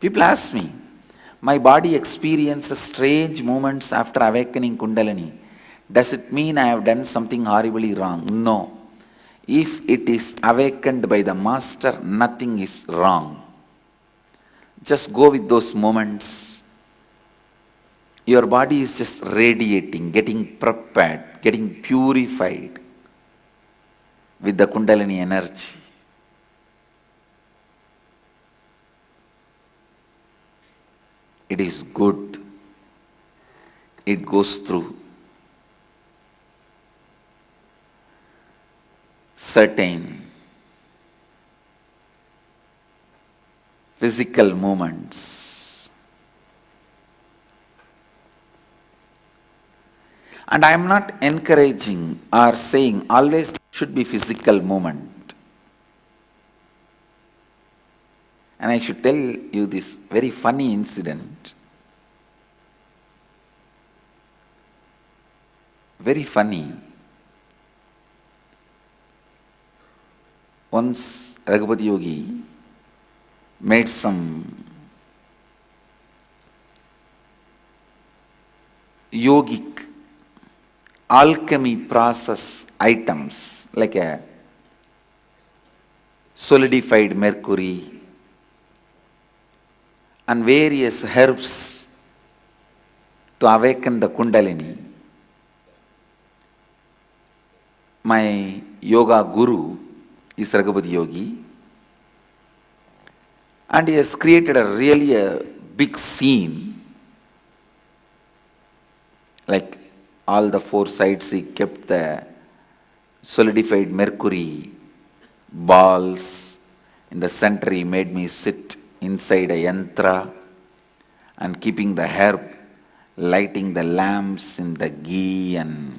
People ask me, my body experiences strange movements after awakening Kundalini. Does it mean I have done something horribly wrong? No. If it is awakened by the master, nothing is wrong. Just go with those moments. Your body is just radiating, getting prepared, getting purified with the Kundalini energy. It is good. It goes through certain physical movements. And I am not encouraging or saying always should be physical movement. And I should tell you this very funny incident. Very funny. Once Raghupati Yogi made some yogic alchemy process items like a solidified mercury and various herbs to awaken the Kundalini. My yoga guru is Raghupati Yogi, and he has created a big scene. Like all the four sides, he kept the solidified mercury balls. In the center, he made me sit inside a yantra and keeping the herb, lighting the lamps in the ghee and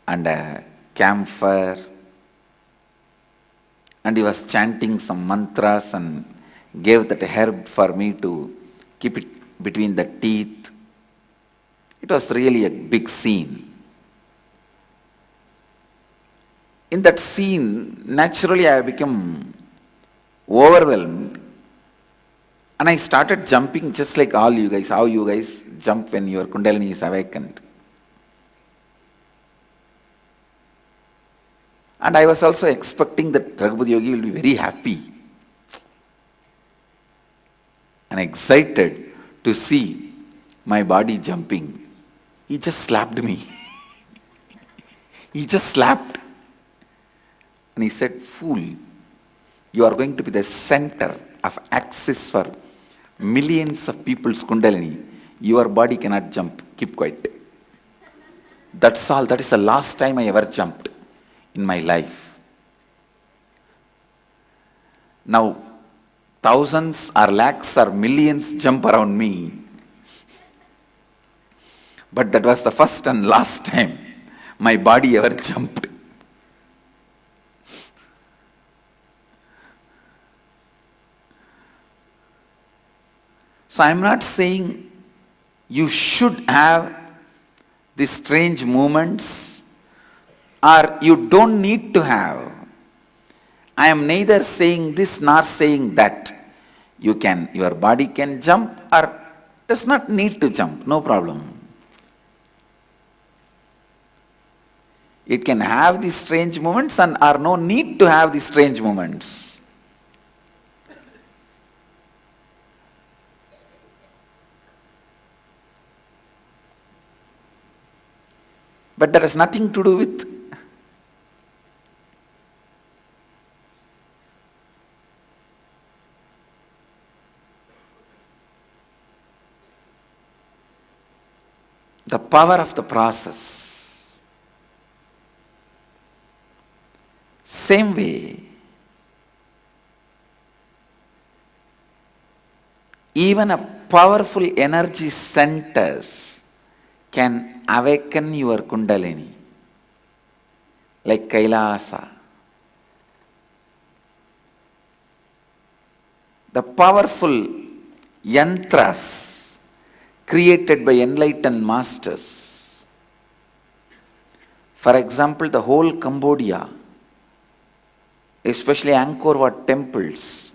a camphor. And he was chanting some mantras and gave that herb for me to keep it between the teeth. It was really a big scene. In that scene, naturally I became overwhelmed and I started jumping just like all you guys, how you guys jump when your Kundalini is awakened. And I was also expecting that Raghupati Yogi will be very happy and excited to see my body jumping. He just slapped me. He just slapped. And he said, "Fool, you are going to be the center of access for millions of people's Kundalini. Your body cannot jump. Keep quiet." That's all. That is the last time I ever jumped in my life. Now, thousands or lakhs or millions jump around me. But that was the first and last time my body ever jumped. So I'm not saying you should have these strange movements or you don't need to have. I am neither saying this nor saying that. Your body can jump or does not need to jump, no problem. It can have these strange movements and or no need to have these strange movements. But that has nothing to do with the power of the process. Same way, even a powerful energy centers can awaken your Kundalini, like Kailasa. The powerful yantras created by enlightened masters. For example, the whole Cambodia especially Angkor Wat temples.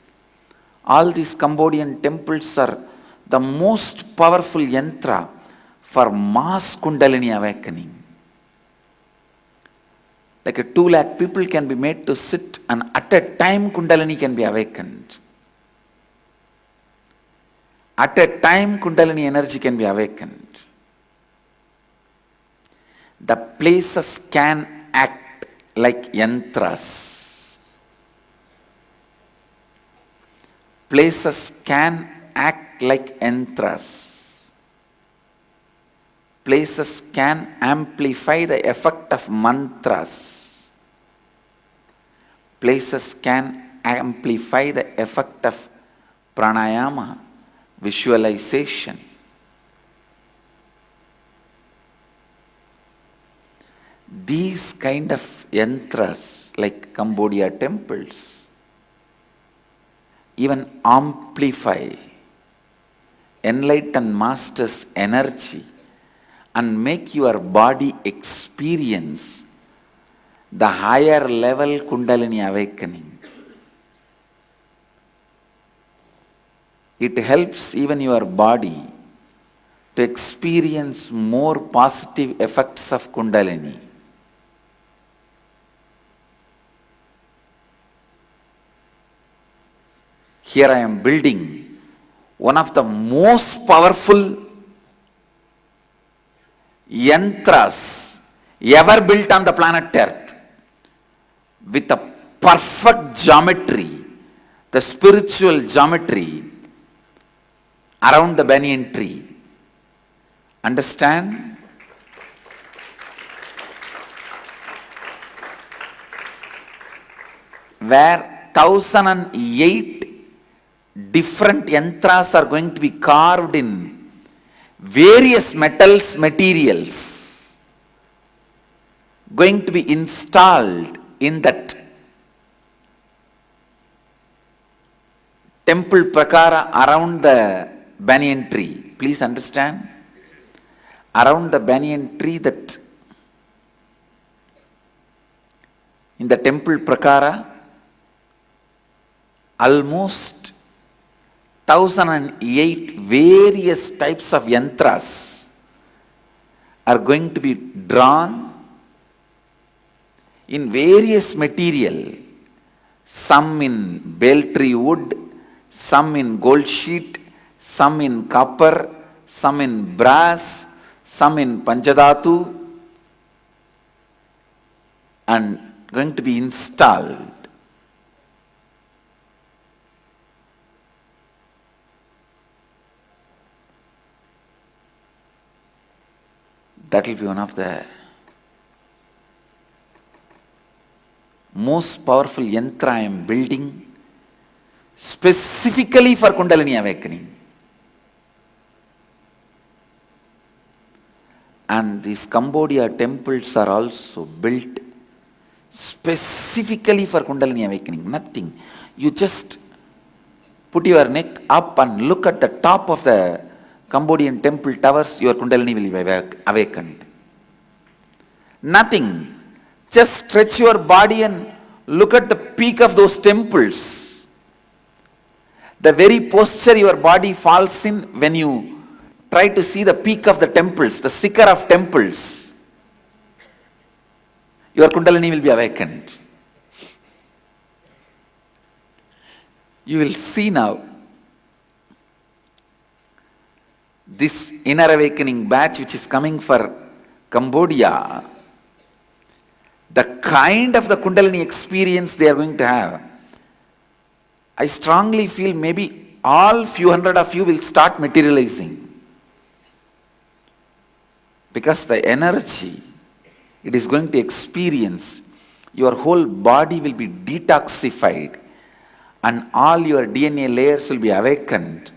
All these Cambodian temples are the most powerful yantra for mass Kundalini awakening. Like a 2 lakh people can be made to sit, and at a time Kundalini can be awakened. At a time Kundalini energy can be awakened. The places can act like yantras. Places can act like yantras. Places can amplify the effect of mantras. Places can amplify the effect of pranayama, visualization. These kind of yantras, like Cambodia temples, even amplify enlightened masters' energy and make your body experience the higher level Kundalini awakening. It helps even your body to experience more positive effects of Kundalini. Here I am building one of the most powerful yantras ever built on the planet Earth, with a perfect geometry, the spiritual geometry around the banyan tree. Understand? Where 1008 different yantras are going to be carved in various metals, materials, going to be installed in that temple prakara around the banyan tree. Please understand? Around the banyan tree, that in the temple prakara, almost 1008 various types of yantras are going to be drawn in various material, some in bale tree wood, some in gold sheet, some in copper, some in brass, some in panchadhatu, and going to be installed. That will be one of the most powerful yantra I am building specifically for Kundalini awakening. And these Cambodia temples are also built specifically for Kundalini awakening. Nothing. You just put your neck up and look at the top of the Cambodian temple towers, your Kundalini will be awakened. Nothing. Just stretch your body and look at the peak of those temples. The very posture your body falls in when you try to see the peak of the temples, the sikhar of temples, your Kundalini will be awakened. You will see now this inner awakening batch which is coming for Cambodia, the kind of the Kundalini experience they are going to have. I strongly feel maybe all few hundred of you will start materializing. Because the energy it is going to experience, your whole body will be detoxified and all your DNA layers will be awakened.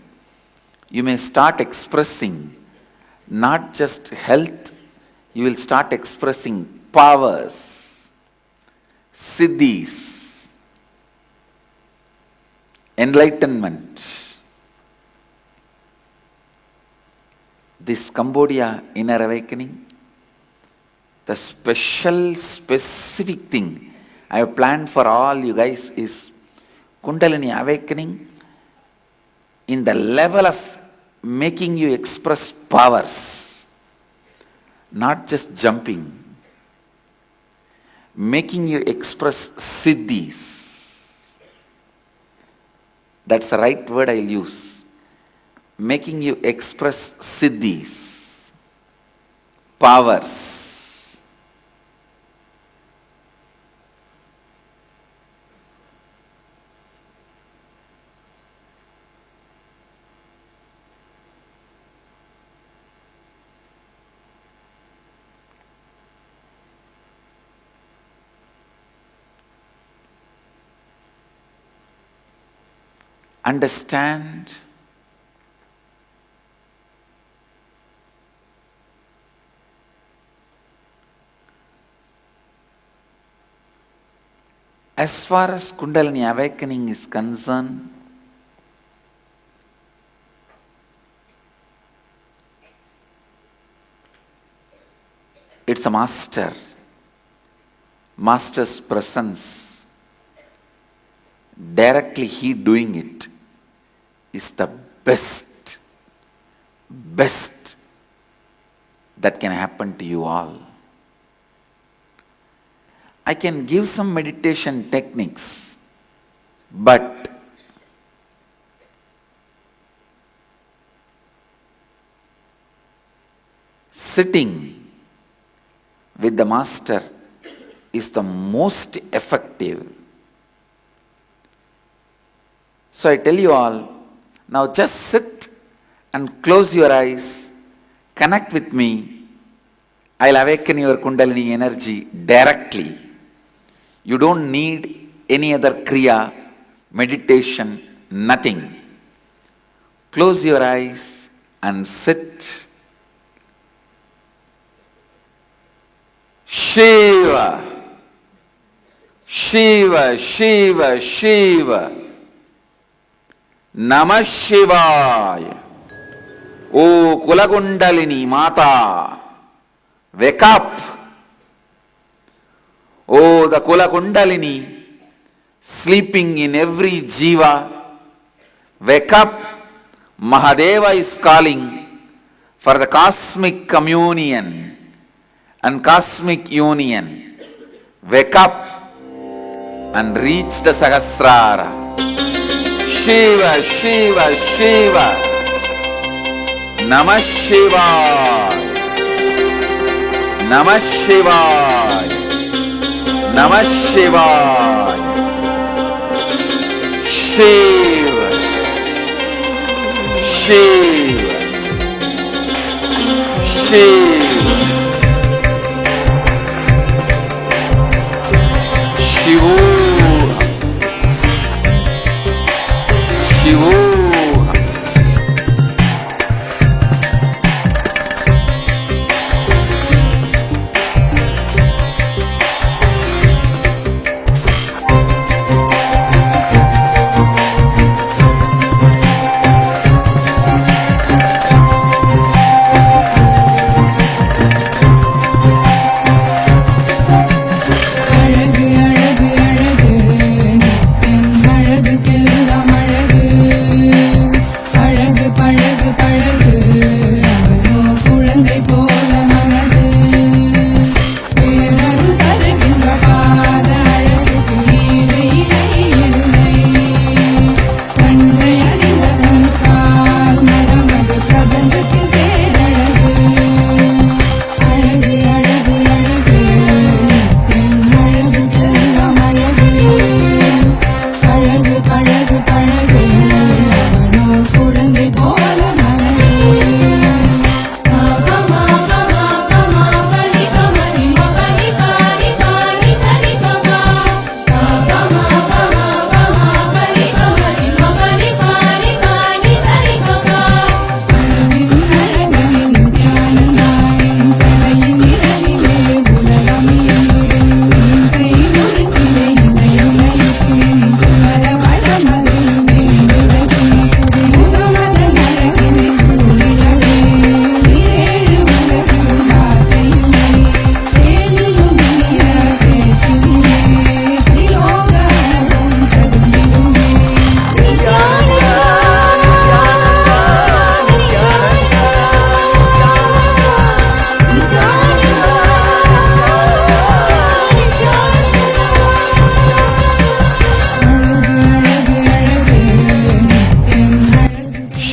You may start expressing not just health, you will start expressing powers, siddhis, enlightenment. This Cambodia inner awakening, the specific thing I have planned for all you guys is Kundalini awakening in the level of making you express powers, not just jumping, making you express siddhis. That's the right word I'll use. Making you express siddhis, powers. Understand as far as Kundalini awakening is concerned, it's a master's presence, directly he doing it is the best that can happen to you all. I can give some meditation techniques, but sitting with the master is the most effective. So I tell you all, now just sit and close your eyes, connect with me. I'll awaken your Kundalini energy directly. You don't need any other kriya, meditation, nothing. Close your eyes and sit. Shiva, Shiva, Shiva, Shiva. Namah Shivaya. O Kulakundalini Mata, wake up. O the Kulakundalini sleeping in every jiva, wake up. Mahadeva is calling for the cosmic communion and cosmic union. Wake up and reach the Sahasrara. Shiva, Shiva, Shiva. Namah Shivaya. Namah Shivaya. Namah Shivaya. Shiva, Shiva, Shiva. Shivoha, Shivoha. அழகு அழகு அழகு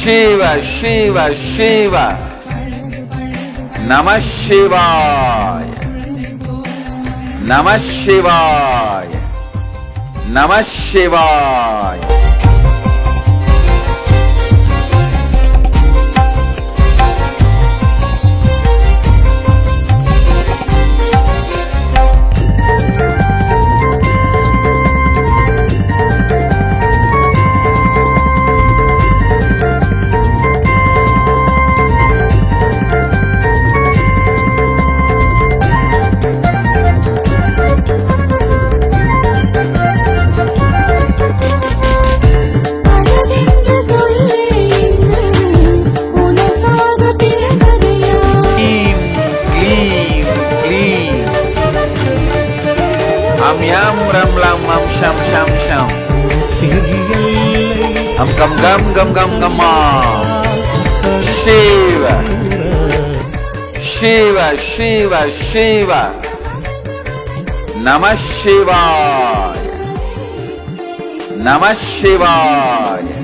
शिव शिव शिव नमः शिवाय नमः शिवाय नमः शिवाय। Am yam ram lam mam sham sham sham. Am gam gam gam gam gam ma. Shiva Shiva Shiva Shiva Namah Shivaya Namah Shivaya